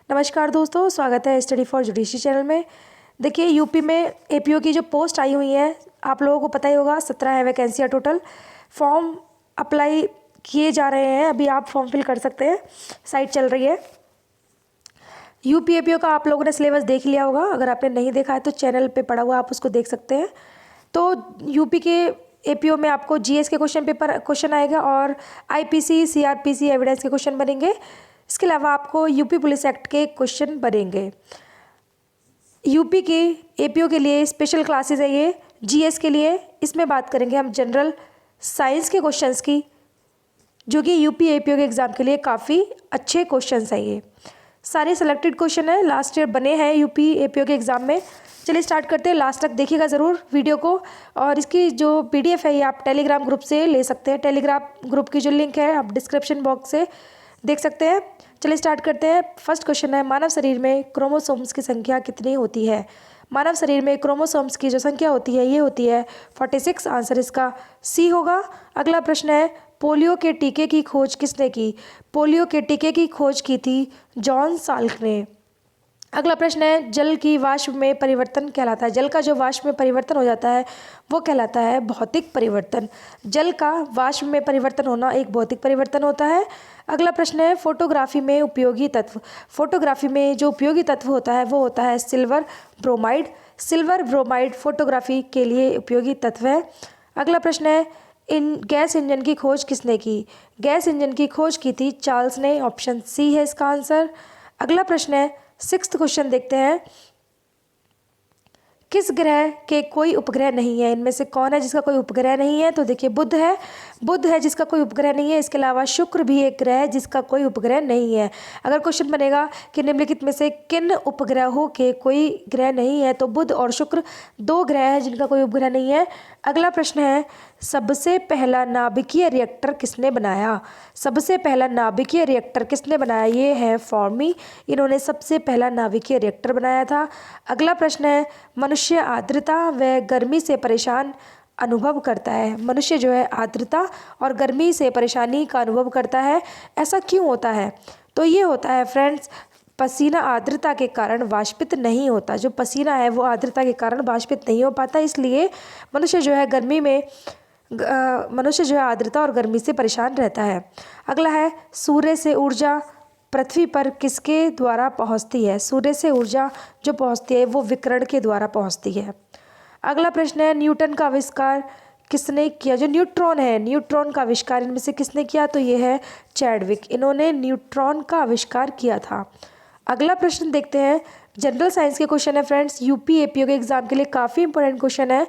नमस्कार दोस्तों, स्वागत है स्टडी फॉर जुडिशरी चैनल में। देखिए, यूपी में एपीओ की जो पोस्ट आई हुई है, आप लोगों को पता ही होगा, 17 है वैकेंसियाँ टोटल। फॉर्म अप्लाई किए जा रहे हैं, अभी आप फॉर्म फिल कर सकते हैं, साइट चल रही है। यूपी एपीओ का आप लोगों ने सिलेबस देख लिया होगा, अगर आपने नहीं देखा है तो चैनल पे पड़ा हुआ, आप उसको देख सकते हैं। तो यूपी के एपीओ में आपको जीएस के क्वेश्चन आएगा और आईपीसी सीआरपीसी एविडेंस के क्वेश्चन बनेंगे। इसके अलावा आपको यूपी पुलिस एक्ट के क्वेश्चन बनेंगे। यूपी के एपीओ के लिए स्पेशल क्लासेस है ये जीएस के लिए। इसमें बात करेंगे हम जनरल साइंस के क्वेश्चंस की, जो कि यूपी एपीओ के एग्ज़ाम के लिए काफ़ी अच्छे क्वेश्चंस हैं। ये सारे सेलेक्टेड क्वेश्चन है, लास्ट ईयर बने हैं यूपी एपीओ के एग्ज़ाम में। चलिए स्टार्ट करते हैं, लास्ट तक देखिएगा ज़रूर वीडियो को। और इसकी जो पीडीएफ है ये आप टेलीग्राम ग्रुप से ले सकते हैं। टेलीग्राम ग्रुप की जो लिंक है आप डिस्क्रिप्शन बॉक्स से देख सकते हैं। चलिए स्टार्ट करते हैं। फर्स्ट क्वेश्चन है, मानव शरीर में क्रोमोसोम्स की संख्या कितनी होती है? मानव शरीर में क्रोमोसोम्स की जो संख्या होती है ये होती है 46। आंसर इसका सी होगा। अगला प्रश्न है, पोलियो के टीके की खोज किसने की? पोलियो के टीके की खोज की थी जॉन साल्क ने। अगला प्रश्न है, जल की वाष्प में परिवर्तन कहलाता है? जल का जो वाष्प में परिवर्तन हो जाता है वो कहलाता है भौतिक परिवर्तन। जल का वाष्प में परिवर्तन होना एक भौतिक परिवर्तन होता है। अगला प्रश्न है, फोटोग्राफी में उपयोगी तत्व। फोटोग्राफी में जो उपयोगी तत्व होता है वो होता है silver bromide. Silver bromide photography के लिए उपयोगी तत्व है। अगला प्रश्न है, गैस इंजन की खोज किसने की? गैस इंजन की खोज की थी चार्ल्स ने। ऑप्शन सी है इसका आंसर। अगला प्रश्न है, सिक्स्थ क्वेश्चन देखते हैं, किस ग्रह के कोई उपग्रह नहीं है? इनमें से कौन है जिसका कोई उपग्रह नहीं है? तो देखिए, बुध है। बुध है जिसका कोई उपग्रह नहीं है। इसके अलावा शुक्र भी एक ग्रह है जिसका कोई उपग्रह नहीं है। अगर क्वेश्चन बनेगा कि निम्नलिखित में से किन उपग्रहों के कोई ग्रह नहीं है, तो बुध और शुक्र दो ग्रह हैं जिनका कोई उपग्रह नहीं है। अगला प्रश्न है, सबसे पहला नाभिकीय रिएक्टर किसने बनाया? सबसे पहला नाभिकीय रिएक्टर किसने बनाया? ये है फॉर्मी। इन्होंने सबसे पहला नाभिकीय रिएक्टर बनाया था। अगला प्रश्न है, मनुष्य आर्द्रता व गर्मी से परेशान अनुभव करता है। मनुष्य जो है आर्द्रता और गर्मी से परेशानी का अनुभव करता है, ऐसा क्यों होता है? तो ये होता है फ्रेंड्स, पसीना आर्द्रता के कारण वाष्पित नहीं होता। जो पसीना है वो आर्द्रता के कारण वाष्पित नहीं हो पाता, इसलिए मनुष्य जो है आर्द्रता और गर्मी से परेशान रहता है। अगला है, सूर्य से ऊर्जा पृथ्वी पर किसके द्वारा पहुंचती है? सूर्य से ऊर्जा जो पहुंचती है वो विकिरण के द्वारा पहुंचती है। अगला प्रश्न है, न्यूटन का आविष्कार किसने किया? जो न्यूट्रॉन है, न्यूट्रॉन का आविष्कार इनमें से किसने किया? तो ये है चैडविक। इन्होंने न्यूट्रॉन का आविष्कार किया था। अगला प्रश्न देखते हैं, जनरल साइंस के क्वेश्चन है फ्रेंड्स, यूपी एपीओ के एग्जाम के लिए काफ़ी इंपॉर्टेंट क्वेश्चन है।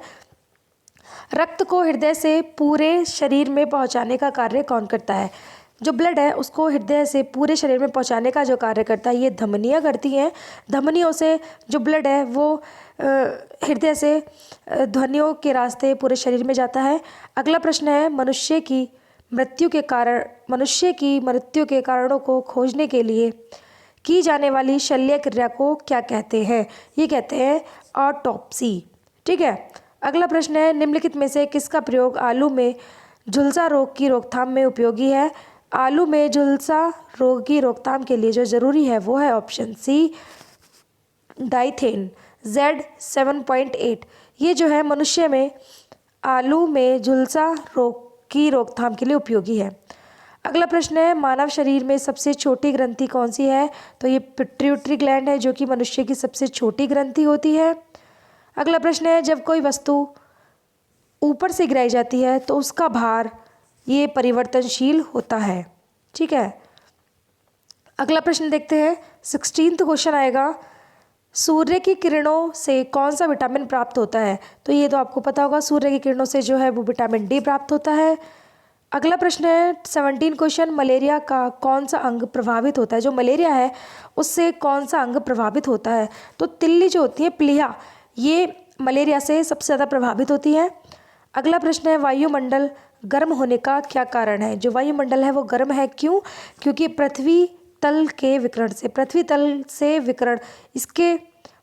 रक्त को हृदय से पूरे शरीर में पहुंचाने का कार्य कौन करता है? जो ब्लड है उसको हृदय से पूरे शरीर में पहुंचाने का जो कार्य करता है ये धमनियाँ करती हैं। धमनियों से जो ब्लड है वो हृदय से ध्वनियों के रास्ते पूरे शरीर में जाता है। अगला प्रश्न है, मनुष्य की मृत्यु के कारणों को खोजने के लिए की जाने वाली शल्य क्रिया को क्या कहते हैं? ये कहते हैं ऑटोप्सी। ठीक है। अगला प्रश्न है, निम्नलिखित में से किसका प्रयोग आलू में झुलसा रोग की रोकथाम में उपयोगी है? आलू में झुलसा रोग की रोकथाम के लिए जो जरूरी है वो है ऑप्शन सी, डाइथेन Z7.8। ये जो है मनुष्य में आलू में झुलसा रोग की रोकथाम के लिए उपयोगी है। अगला प्रश्न है, मानव शरीर में सबसे छोटी ग्रंथि कौन सी है? तो ये पिट्यूटरी ग्लैंड है, जो कि मनुष्य की सबसे छोटी ग्रंथि होती है। अगला प्रश्न है, जब कोई वस्तु ऊपर से गिराई जाती है तो उसका भार ये परिवर्तनशील होता है। ठीक है। अगला प्रश्न देखते हैं, 16th क्वेश्चन आएगा, सूर्य की किरणों से कौन सा विटामिन प्राप्त होता है? तो ये तो आपको पता होगा, सूर्य की किरणों से जो है वो विटामिन डी प्राप्त होता है। अगला प्रश्न है, 17 क्वेश्चन, मलेरिया का कौन सा अंग प्रभावित होता है? जो मलेरिया है उससे कौन सा अंग प्रभावित होता है? तो तिल्ली जो होती है, प्लीहा, ये मलेरिया से सबसे ज़्यादा प्रभावित होती है। अगला प्रश्न है, वायुमंडल गर्म होने का क्या कारण है? जो वायुमंडल है वो गर्म है, क्यों? क्योंकि पृथ्वी तल से विकिरण, इसके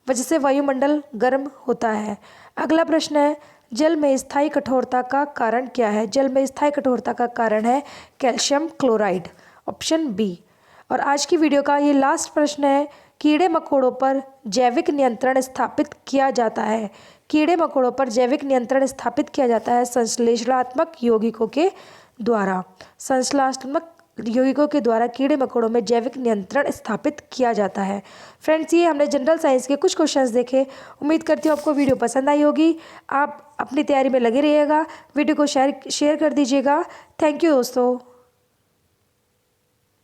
वजह से वायुमंडल गर्म होता है। अगला प्रश्न है, जल में स्थायी कठोरता का कारण क्या है? जल में स्थायी कठोरता का कारण है कैल्शियम क्लोराइड, ऑप्शन बी। और आज की वीडियो का ये लास्ट प्रश्न है कीड़े मकोड़ों पर जैविक नियंत्रण स्थापित किया जाता है। कीड़े मकोड़ों पर जैविक नियंत्रण स्थापित किया जाता है संश्लेषणात्मक यौगिकों के द्वारा। संश्लेषणात्मक यौगिकों के द्वारा कीड़े मकोड़ों में जैविक नियंत्रण स्थापित किया जाता है। फ्रेंड्स, ये हमने जनरल साइंस के कुछ क्वेश्चंस देखे। उम्मीद करती हूँ आपको वीडियो पसंद आई होगी। आप अपनी तैयारी में लगे रहिएगा, वीडियो को शेयर कर दीजिएगा। थैंक यू दोस्तों।